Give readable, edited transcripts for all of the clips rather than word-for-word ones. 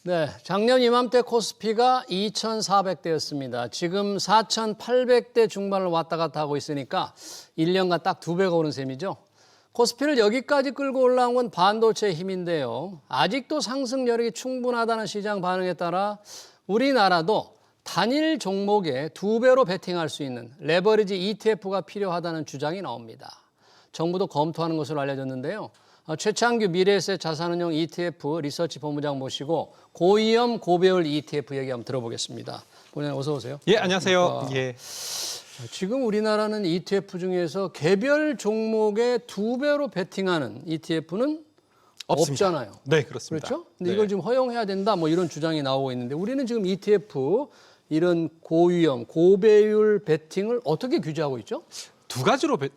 네, 작년 이맘때 코스피가 2,400대였습니다. 지금 4,800대 중반을 왔다 갔다 하고 있으니까 1년간 딱 2배가 오른 셈이죠. 코스피를 여기까지 끌고 올라온 건 반도체의 힘인데요. 아직도 상승 여력이 충분하다는 시장 반응에 따라 우리나라도 단일 종목에 2배로 베팅할 수 있는 레버리지 ETF가 필요하다는 주장이 나옵니다. 정부도 검토하는 것으로 알려졌는데요. 최창규 미래에셋 자산운용 ETF 리서치 본부장 모시고 고위험 고배율 ETF 얘기 한번 들어보겠습니다. 본부장님 어서 오세요. 예, 안녕하세요. 예. 지금 우리나라는 ETF 중에서 개별 종목에 2배로 베팅하는 ETF는 없습니다. 없잖아요. 네, 그렇습니다. 그렇죠? 근데 네. 이걸 지금 허용해야 된다 뭐 이런 주장이 나오고 있는데 우리는 지금 ETF 이런 고위험 고배율 베팅을 어떻게 규제하고 있죠? 두 가지로 예.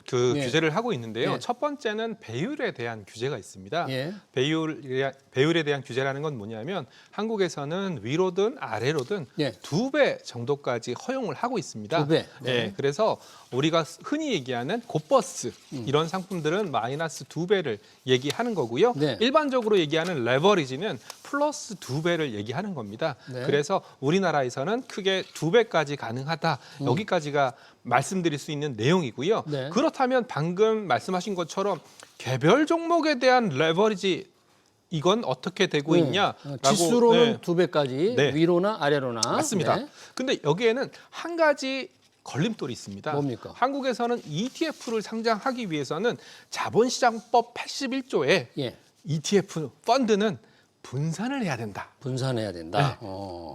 규제를 하고 있는데요. 예. 첫 번째는 배율에 대한 규제가 있습니다. 예. 배율에 대한 규제라는 건 뭐냐면 한국에서는 위로든 아래로든 예. 2배 정도까지 허용을 하고 있습니다. 2배. 네. 예, 그래서 우리가 흔히 얘기하는 고버스 이런 상품들은 마이너스 2배를 얘기하는 거고요. 네. 일반적으로 얘기하는 레버리지는 플러스 2배를 얘기하는 겁니다. 네. 그래서 우리나라에서는 크게 2배까지 가능하다. 여기까지가 말씀드릴 수 있는 내용이고요. 네. 그렇다면 방금 말씀하신 것처럼 개별 종목에 대한 레버리지 이건 어떻게 되고 있냐라고 지수로는 네. 2배까지 네. 위로나 아래로나. 맞습니다. 네. 근데 여기에는 한 가지 걸림돌이 있습니다. 뭡니까? 한국에서는 ETF를 상장하기 위해서는 자본시장법 81조에 예. ETF 펀드는 분산을 해야 된다. 분산해야 된다. 네.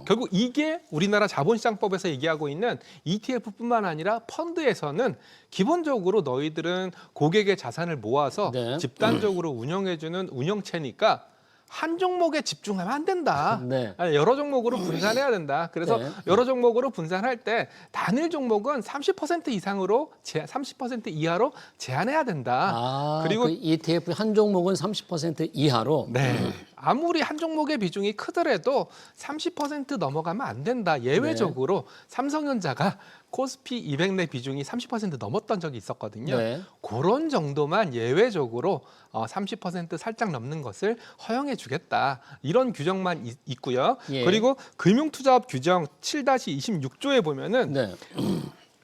결국 이게 우리나라 자본시장법에서 얘기하고 있는 ETF뿐만 아니라 펀드에서는 기본적으로 너희들은 고객의 자산을 모아서 네. 집단적으로 운영해주는 운영체니까 한 종목에 집중하면 안 된다. 네. 여러 종목으로 분산해야 된다. 그래서 네. 여러 종목으로 분산할 때 단일 종목은 30% 이상으로 30% 이하로 제한해야 된다. 아, 그리고 그 ETF 한 종목은 30% 이하로. 네. 아무리 한 종목의 비중이 크더라도 30% 넘어가면 안 된다. 예외적으로 삼성전자가 코스피 200 내 비중이 30% 넘었던 적이 있었거든요. 네. 그런 정도만 예외적으로 30% 살짝 넘는 것을 허용해 주겠다. 이런 규정만 있고요. 예. 그리고 금융투자업 규정 7-26조에 보면은 네.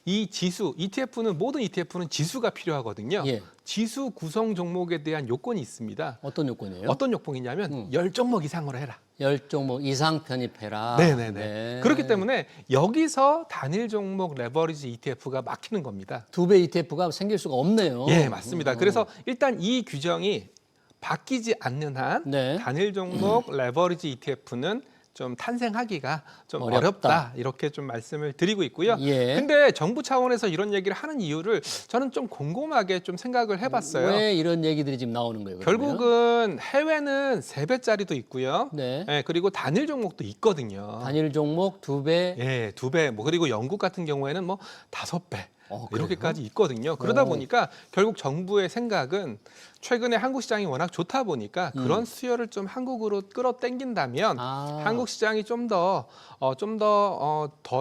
이 지수, ETF는 모든 ETF는 지수가 필요하거든요. 예. 지수 구성 종목에 대한 요건이 있습니다. 어떤 요건이에요? 어떤 요건이냐면 10종목 이상으로 해라. 10종목 이상 편입해라. 네네네. 네. 그렇기 때문에 여기서 단일 종목 레버리지 ETF가 막히는 겁니다. 2배 ETF가 생길 수가 없네요. 예, 맞습니다. 그래서 일단 이 규정이 바뀌지 않는 한 네. 단일 종목 레버리지 ETF는 좀 탄생하기가 좀 어렵다. 어렵다 이렇게 좀 말씀을 드리고 있고요. 예. 근데 정부 차원에서 이런 얘기를 하는 이유를 저는 좀 곰곰하게 좀 생각을 해봤어요. 왜 이런 얘기들이 지금 나오는 거예요? 그러면? 결국은 해외는 3배짜리도 있고요. 네. 예, 그리고 단일 종목도 있거든요. 단일 종목 2배. 예, 2배. 뭐 그리고 영국 같은 경우에는 뭐 5배. 그래요? 이렇게까지 있거든요. 그러다 보니까 결국 정부의 생각은 최근에 한국 시장이 워낙 좋다 보니까 그런 수요를 좀 한국으로 끌어당긴다면 한국 시장이 좀 더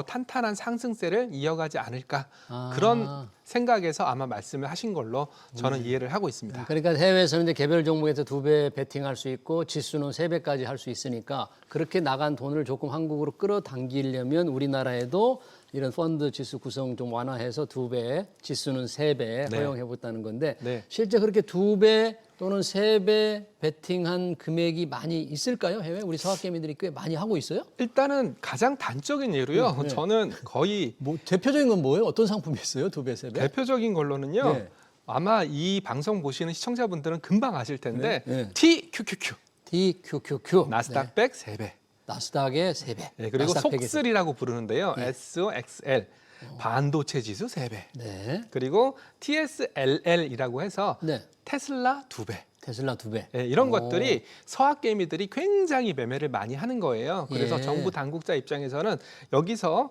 탄탄한 상승세를 이어가지 않을까 그런 생각에서 아마 말씀을 하신 걸로 저는 이해를 하고 있습니다. 그러니까 해외에서는 이제 개별 종목에서 2배 베팅할 수 있고 지수는 3배까지 할 수 있으니까 그렇게 나간 돈을 조금 한국으로 끌어당기려면 우리나라에도 이런 펀드 지수 구성 좀 완화해서 2배, 지수는 3배 네. 허용해봤다는 건데 네. 실제 그렇게 2배 또는 3배 베팅한 금액이 많이 있을까요? 해외? 우리 서학개미들이 꽤 많이 하고 있어요? 일단은 가장 단적인 예로요. 네. 저는 거의 뭐 대표적인 건 뭐예요? 어떤 상품이 있어요? 2배, 3배? 대표적인 걸로는요. 네. 아마 이 방송 보시는 시청자분들은 금방 아실 텐데 네. TQQQ TQQQ. 나스닥 100 3배. 나스닥의 3배. 네, 그리고 나스닥 100의 속슬이라고 부르는데요. SOXL 반도체 지수 3배. 네. 그리고 TSLL이라고 해서 네. 테슬라 2배. 테슬라 2배. 네, 이런 것들이 서학개미들이 굉장히 매매를 많이 하는 거예요. 그래서 예. 정부 당국자 입장에서는 여기서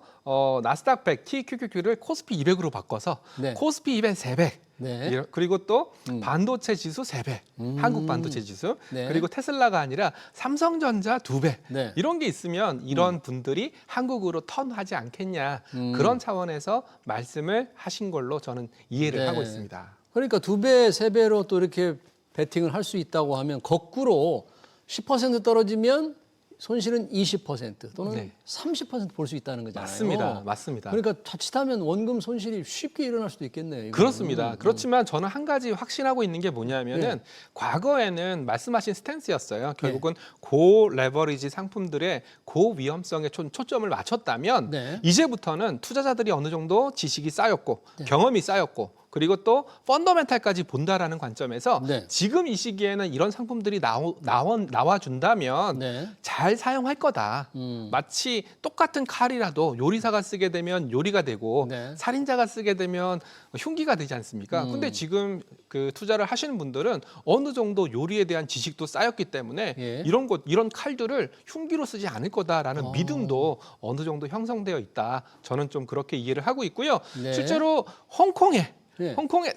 나스닥 100 TQQQ를 코스피 200으로 바꿔서 네. 코스피 200 3배. 네. 그리고 또 반도체 지수 3배, 한국 반도체 지수, 네. 그리고 테슬라가 아니라 삼성전자 2배. 네. 이런 게 있으면 이런 분들이 한국으로 턴하지 않겠냐. 그런 차원에서 말씀을 하신 걸로 저는 이해를 네. 하고 있습니다. 그러니까 2배, 3배로 또 이렇게 베팅을 할 수 있다고 하면 거꾸로 10% 떨어지면 손실은 20% 또는 네. 30% 볼 수 있다는 거잖아요. 맞습니다. 맞습니다. 그러니까 자칫하면 원금 손실이 쉽게 일어날 수도 있겠네요. 이거는. 그렇습니다. 그렇지만 저는 한 가지 확신하고 있는 게 뭐냐면은 과거에는 말씀하신 스탠스였어요. 결국은 고 레버리지 상품들의 고위험성에 초점을 맞췄다면 네. 이제부터는 투자자들이 어느 정도 지식이 쌓였고 경험이 쌓였고 그리고 또 펀더멘탈까지 본다라는 관점에서 네. 지금 이 시기에는 이런 상품들이 나와준다면 네. 잘 사용할 거다. 마치 똑같은 칼이라도 요리사가 쓰게 되면 요리가 되고 네. 살인자가 쓰게 되면 흉기가 되지 않습니까? 근데 지금 그 투자를 하시는 분들은 어느 정도 요리에 대한 지식도 쌓였기 때문에 예. 이런 칼들을 흉기로 쓰지 않을 거다라는 믿음도 어느 정도 형성되어 있다. 저는 좀 그렇게 이해를 하고 있고요. 네. 실제로 홍콩의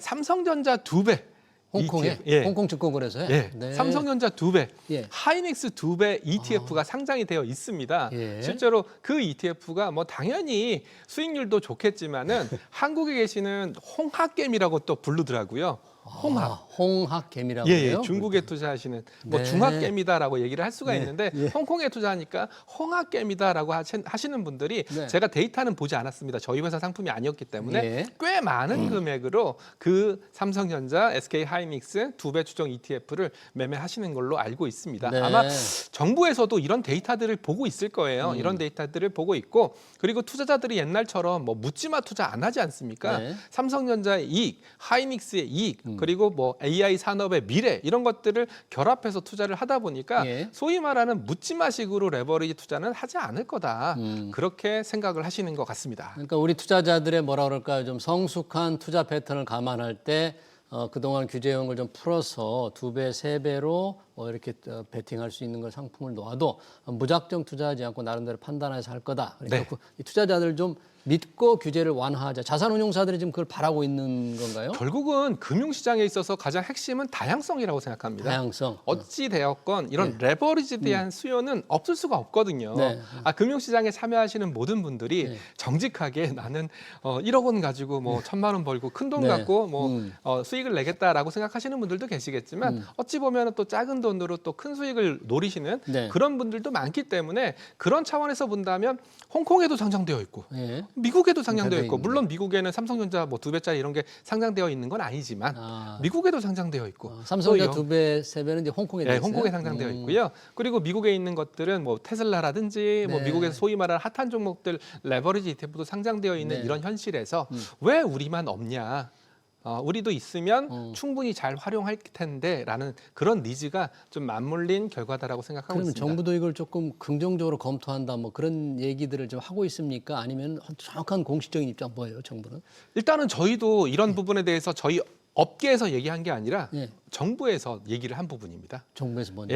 삼성전자 2배 홍콩에 ETF, 예. 홍콩 증권거래소에 예, 네. 삼성전자 2배, 예. 하이닉스 2배 ETF가 상장이 되어 있습니다. 예. 실제로 그 ETF가 뭐 당연히 수익률도 좋겠지만은 한국에 계시는 홍학개미라고 또 부르더라고요. 홍학개미라고 예, 해요. 중국에 투자하시는 뭐 네. 중학개미다라고 얘기를 할 수가 네. 있는데 예. 홍콩에 투자하니까 홍학개미다라고 하시는 분들이 네. 제가 데이터는 보지 않았습니다. 저희 회사 상품이 아니었기 때문에 예. 꽤 많은 금액으로 그 삼성전자, SK하이닉스 2배 추정 ETF를 매매하시는 걸로 알고 있습니다. 네. 아마 정부에서도 이런 데이터들을 보고 있을 거예요. 이런 데이터들을 보고 있고 그리고 투자자들이 옛날처럼 뭐 묻지마 투자 안 하지 않습니까? 네. 삼성전자의 이익, 하이닉스의 이익, 그리고 뭐 AI 산업의 미래 이런 것들을 결합해서 투자를 하다 보니까 예. 소위 말하는 묻지마식으로 레버리지 투자는 하지 않을 거다. 그렇게 생각을 하시는 것 같습니다. 그러니까 우리 투자자들의 뭐라 그럴까요? 좀 성숙한 투자 패턴을 감안할 때 그동안 규제형 걸 좀 풀어서 2배, 3배로 이렇게 베팅할 수 있는 걸 상품을 놓아도 무작정 투자하지 않고 나름대로 판단해서 할 거다. 그러니까 네. 이 투자자들 좀 믿고 규제를 완화하자. 자산운용사들이 지금 그걸 바라고 있는 건가요? 결국은 금융시장에 있어서 가장 핵심은 다양성이라고 생각합니다. 다양성. 어찌 되었건 이런 레버리지에 대한 수요는 없을 수가 없거든요. 네. 금융시장에 참여하시는 모든 분들이 네. 정직하게 나는 1억 원 가지고 뭐 1,000만 원 벌고 큰 돈 네. 갖고 뭐 수익을 내겠다라고 생각하시는 분들도 계시겠지만 어찌 보면 또 작은 돈으로 또 큰 수익을 노리시는 네. 그런 분들도 많기 때문에 그런 차원에서 본다면 홍콩에도 상장되어 있고 예. 미국에도 상장되어 있고 있네. 물론 미국에는 삼성전자 뭐 2배짜리 이런 게 상장되어 있는 건 아니지만 미국에도 상장되어 있고 삼성전자 또 2배, 3배는 이제 홍콩에 네, 있어요. 홍콩에 상장되어 있고요. 그리고 미국에 있는 것들은 뭐 테슬라라든지 뭐 네. 미국에서 소위 말하는 핫한 종목들 레버리지 ETF도 상장되어 있는 네. 이런 현실에서 왜 우리만 없냐? 우리도 있으면 충분히 잘 활용할 텐데라는 그런 니즈가 좀 맞물린 결과다라고 생각하고 그러면 있습니다. 정부도 이걸 조금 긍정적으로 검토한다 뭐 그런 얘기들을 좀 하고 있습니까? 아니면 정확한 공식적인 입장 뭐예요, 정부는? 일단은 저희도 네. 이런 부분에 대해서 저희 업계에서 얘기한 게 아니라 예. 정부에서 얘기를 한 부분입니다. 정부에서 먼저.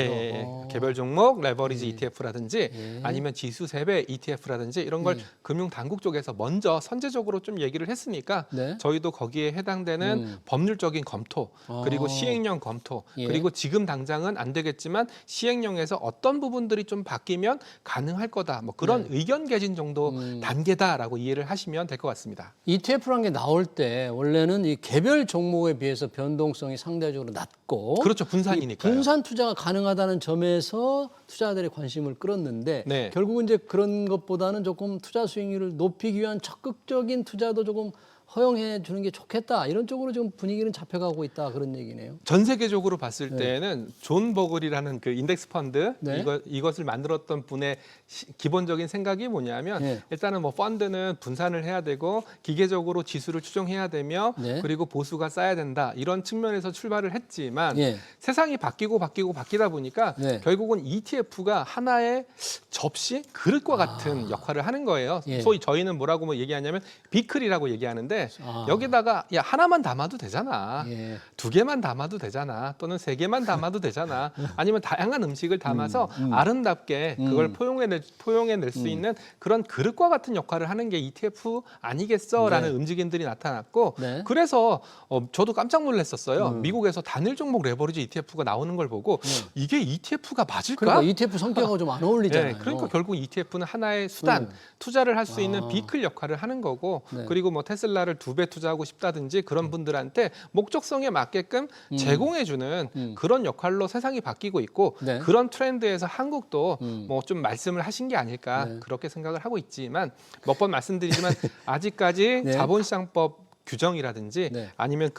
개별 종목 레버리지 ETF라든지 예. 아니면 지수 3배 ETF라든지 이런 걸 금융 당국 쪽에서 먼저 선제적으로 좀 얘기를 했으니까 네. 저희도 거기에 해당되는 법률적인 검토 그리고 시행령 검토 예. 그리고 지금 당장은 안 되겠지만 시행령에서 어떤 부분들이 좀 바뀌면 가능할 거다. 뭐 그런 의견 개진 정도 단계다라고 이해를 하시면 될 것 같습니다. ETF라는 게 나올 때 원래는 이 개별 종목에 비해서 변동성이 상대적으로 낮고 그렇죠. 분산이니까요. 분산 투자가 가능하다는 점에서 투자자들의 관심을 끌었는데 네. 결국은 이제 그런 것보다는 조금 투자 수익률을 높이기 위한 적극적인 투자도 조금 허용해 주는 게 좋겠다. 이런 쪽으로 지금 분위기는 잡혀가고 있다. 그런 얘기네요. 전 세계적으로 봤을 때는 존 버글이라는 그 인덱스 펀드 네. 이것을 만들었던 분의 기본적인 생각이 뭐냐면 네. 일단은 뭐 펀드는 분산을 해야 되고 기계적으로 지수를 추정해야 되며 네. 그리고 보수가 쌓여야 된다 이런 측면에서 출발을 했지만 예. 세상이 바뀌다 보니까 네. 결국은 ETF가 하나의 접시 그릇과 같은 역할을 하는 거예요. 예. 소위 저희는 뭐라고 뭐 얘기하냐면 비클이라고 얘기하는데 아. 여기다가 야 하나만 담아도 되잖아. 예. 2개만 담아도 되잖아. 또는 3개만 담아도 되잖아. 아니면 다양한 음식을 담아서 아름답게 그걸 포용해낼 수 있는 그런 그릇과 같은 역할을 하는 게 ETF 아니겠어라는 네. 움직임들이 나타났고 네. 그래서 저도 깜짝 놀랐었어요. 미국에서 단일 종목 레버리지 ETF가 나오는 걸 보고 이게 ETF가 맞을까? 그러니까 ETF 성격하고 좀 안 어울리잖아요. 네, 그러니까 결국 ETF는 하나의 수단, 투자를 할 수 있는 비클 역할을 하는 거고 네. 그리고 뭐 테슬라 테슬라를 2배 투자하고 싶다든지 그런 분들한테 목적성에 맞게끔 제공해주는 그런 역할로 세상이 바뀌고 있고 네. 그런 트렌드에서 한국도 뭐 좀 말씀을 하신 게 아닐까 네. 그렇게 생각을 하고 있지만 몇 번 말씀드리지만 아직까지 네. 자본시장법 규정이라든지 네. 아니면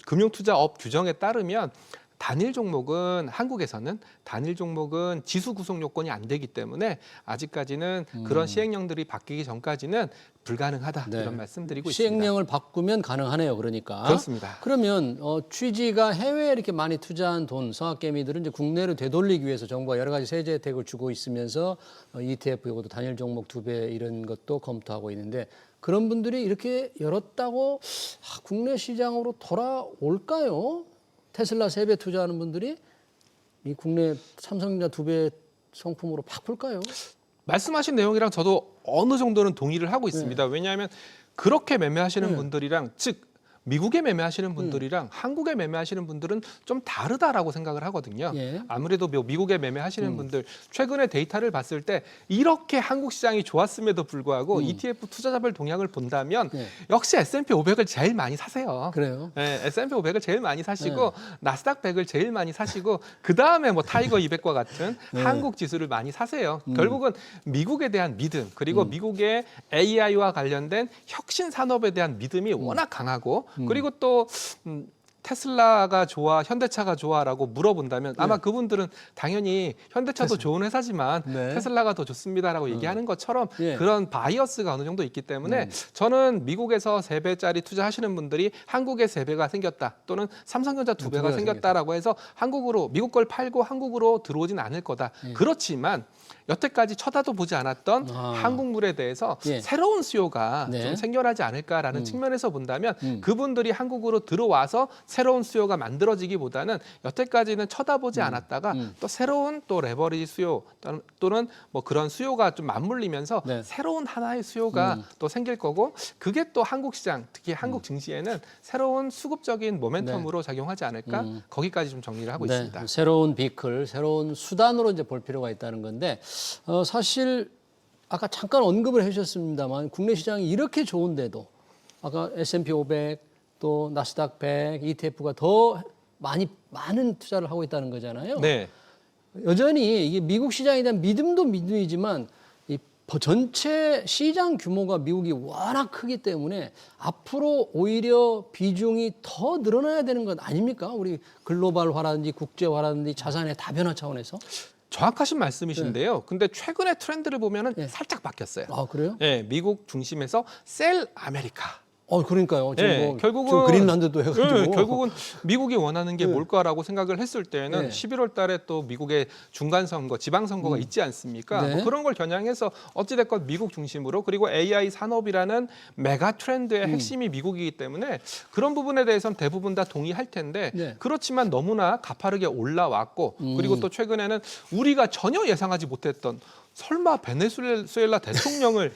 금융투자업 규정에 따르면 단일 종목은 한국에서는 단일 종목은 지수 구성 요건이 안 되기 때문에 아직까지는 그런 시행령들이 바뀌기 전까지는 불가능하다 네. 이런 말씀드리고 있습니다. 시행령을 바꾸면 가능하네요. 그러니까. 그렇습니다. 그러면 취지가 해외에 이렇게 많이 투자한 돈, 성악개미들은 이제 국내로 되돌리기 위해서 정부가 여러 가지 세제 혜택을 주고 있으면서 ETF 이것도 단일 종목 2배 이런 것도 검토하고 있는데 그런 분들이 이렇게 열었다고 국내 시장으로 돌아올까요? 테슬라 3배 투자하는 분들이 이 국내 삼성전자 2배 상품으로 바꿀까요? 말씀하신 내용이랑 저도 어느 정도는 동의를 하고 있습니다. 왜냐하면 그렇게 매매하시는 분들이랑 즉 미국에 매매하시는 분들이랑 한국에 매매하시는 분들은 좀 다르다라고 생각을 하거든요. 예. 아무래도 미국에 매매하시는 분들 최근에 데이터를 봤을 때 이렇게 한국 시장이 좋았음에도 불구하고 ETF 투자자별 동향을 본다면 예. 역시 S&P 500을 제일 많이 사세요. 그래요? 네, S&P 500을 제일 많이 사시고 나스닥 100을 제일 많이 사시고 그 다음에 뭐 타이거 200과 같은 한국 지수를 많이 사세요. 결국은 미국에 대한 믿음 그리고 미국의 AI와 관련된 혁신 산업에 대한 믿음이 워낙 강하고 그리고 또 테슬라가 좋아, 현대차가 좋아라고 물어본다면 아마 그분들은 당연히 현대차도 좋은 회사지만 네. 테슬라가 더 좋습니다라고 얘기하는 것처럼 예. 그런 바이어스가 어느 정도 있기 때문에 저는 미국에서 3배짜리 투자하시는 분들이 한국에 3배가 생겼다 또는 삼성전자 2배가 생겼다라고 해서 한국으로 미국 걸 팔고 한국으로 들어오진 않을 거다. 그렇지만 여태까지 쳐다도 보지 않았던 한국물에 대해서 예. 새로운 수요가 네. 좀 생겨나지 않을까라는 측면에서 본다면 그분들이 한국으로 들어와서 새로운 수요가 만들어지기보다는 여태까지는 쳐다보지 않았다가 또 새로운 또 레버리지 수요 또는 뭐 그런 수요가 좀 맞물리면서 네. 새로운 하나의 수요가 또 생길 거고 그게 또 한국 시장 특히 한국 증시에는 새로운 수급적인 모멘텀으로 작용하지 않을까 거기까지 좀 정리를 하고 있습니다. 새로운 비클, 새로운 수단으로 이제 볼 필요가 있다는 건데 사실 아까 잠깐 언급을 해주셨습니다만 국내 시장이 이렇게 좋은데도 아까 S&P 500 또 나스닥 100 ETF가 더 많은 투자를 하고 있다는 거잖아요. 네. 여전히 이게 미국 시장에 대한 믿음도 믿음이지만 이 전체 시장 규모가 미국이 워낙 크기 때문에 앞으로 오히려 비중이 더 늘어나야 되는 것 아닙니까? 우리 글로벌화라든지 국제화라든지 자산의 다변화 차원에서. 정확하신 말씀이신데요. 근데 최근에 트렌드를 보면은 예. 살짝 바뀌었어요. 아 그래요? 네, 미국 중심에서 셀 아메리카. 그러니까요. 지금 네, 뭐 결국은 지금 그린란드도 해가지고. 네, 결국은 미국이 원하는 게 네. 뭘까라고 생각을 했을 때는 네. 11월 달에 또 미국의 중간 선거, 지방 선거가 있지 않습니까? 네. 뭐 그런 걸 겨냥해서 어찌 됐건 미국 중심으로 그리고 AI 산업이라는 메가 트렌드의 핵심이 미국이기 때문에 그런 부분에 대해서는 대부분 다 동의할 텐데 네. 그렇지만 너무나 가파르게 올라왔고 그리고 또 최근에는 우리가 전혀 예상하지 못했던 설마 베네수엘라 대통령을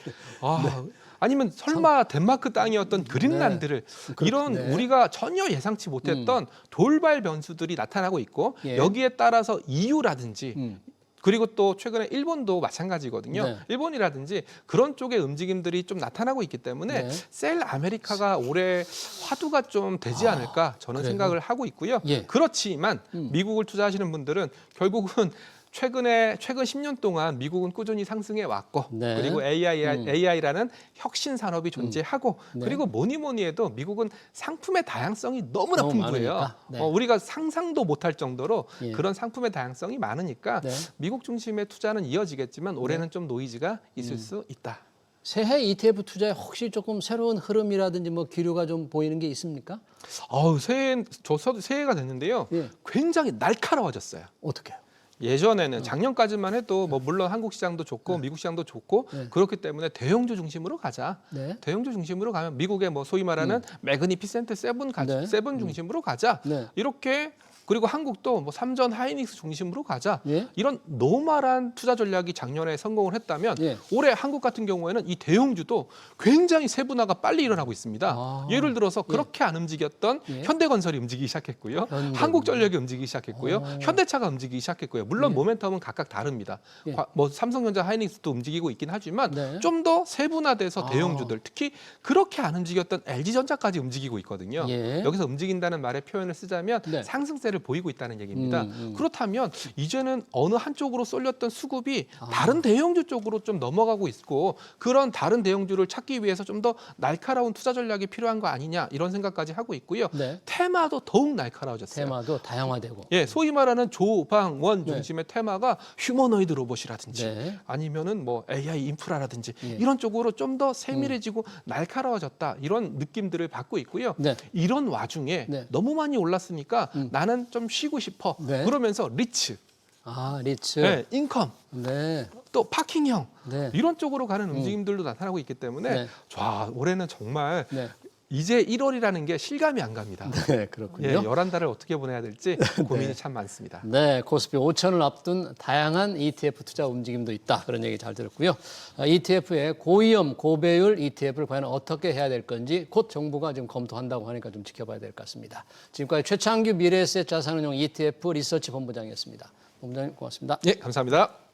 아니면 설마 덴마크 땅이었던 그린란드를 이런 네. 우리가 전혀 예상치 못했던 돌발 변수들이 나타나고 있고 예. 여기에 따라서 EU라든지 그리고 또 최근에 일본도 마찬가지거든요. 네. 일본이라든지 그런 쪽의 움직임들이 좀 나타나고 있기 때문에 네. 셀 아메리카가 올해 화두가 좀 되지 않을까 저는 그래요? 생각을 하고 있고요. 예. 그렇지만 미국을 투자하시는 분들은 결국은 최근 10년 동안 미국은 꾸준히 상승해 왔고 네. 그리고 AI라는 혁신 산업이 존재하고 네. 그리고 뭐니 해도 미국은 상품의 다양성이 너무나 너무 풍부해요. 많으니까. 네. 우리가 상상도 못할 정도로 예. 그런 상품의 다양성이 많으니까 네. 미국 중심의 투자는 이어지겠지만 올해는 좀 노이즈가 있을 수 있다. 새해 ETF 투자에 혹시 조금 새로운 흐름이라든지 뭐 기류가 좀 보이는 게 있습니까? 새해가 됐는데요. 예. 굉장히 날카로워졌어요. 어떻게요? 예전에는 작년까지만 해도 뭐 물론 한국 시장도 좋고 미국 시장도 좋고 그렇기 때문에 대형주 중심으로 가자. 네. 대형주 중심으로 가면 미국의 뭐 소위 말하는 매그니피센트 세븐 네. 세븐 중심으로 가자. 네. 이렇게 그리고 한국도 뭐 삼전 하이닉스 중심으로 가자. 예. 이런 노멀한 투자 전략이 작년에 성공을 했다면 예. 올해 한국 같은 경우에는 이 대형주도 굉장히 세분화가 빨리 일어나고 있습니다. 아. 예를 들어서 그렇게 안 움직였던 예. 현대건설이 움직이기 시작했고요. 한국전력이 움직이기 시작했고요. 현대차가 움직이기 시작했고요. 물론 모멘텀은 각각 다릅니다. 예. 뭐 삼성전자 하이닉스도 움직이고 있긴 하지만 네. 좀 더 세분화돼서 대형주들 특히 그렇게 안 움직였던 LG전자까지 움직이고 있거든요. 예. 여기서 움직인다는 말의 표현을 쓰자면 네. 상승세를 보이고 있다는 얘기입니다. 그렇다면 이제는 어느 한쪽으로 쏠렸던 수급이 다른 대형주 쪽으로 좀 넘어가고 있고 그런 다른 대형주를 찾기 위해서 좀 더 날카로운 투자 전략이 필요한 거 아니냐 이런 생각까지 하고 있고요. 네. 테마도 더욱 날카로워졌어요. 테마도 다양화되고. 예, 소위 말하는 조방원 네. 중심의 테마가 휴머노이드 로봇이라든지 네. 아니면은 뭐 AI 인프라라든지 예. 이런 쪽으로 좀 더 세밀해지고 날카로워졌다 이런 느낌들을 받고 있고요. 네. 이런 와중에 네. 너무 많이 올랐으니까 나는 좀 쉬고 싶어. 네. 그러면서 리츠, 아, 리츠. 네, 인컴, 네. 또 파킹형 네. 이런 쪽으로 가는 움직임들도 나타나고 있기 때문에 네. 와, 올해는 정말 네. 이제 1월이라는 게 실감이 안 갑니다. 네, 그렇군요. 예, 11달을 어떻게 보내야 될지 고민이 참 많습니다. 네, 코스피 5천을 앞둔 다양한 ETF 투자 움직임도 있다. 그런 얘기 잘 들었고요. ETF의 고위험, 고배율 ETF를 과연 어떻게 해야 될 건지 곧 정부가 지금 검토한다고 하니까 좀 지켜봐야 될 것 같습니다. 지금까지 최창규 미래에셋 자산운용 ETF 리서치 본부장이었습니다. 본부장님 고맙습니다. 예, 감사합니다.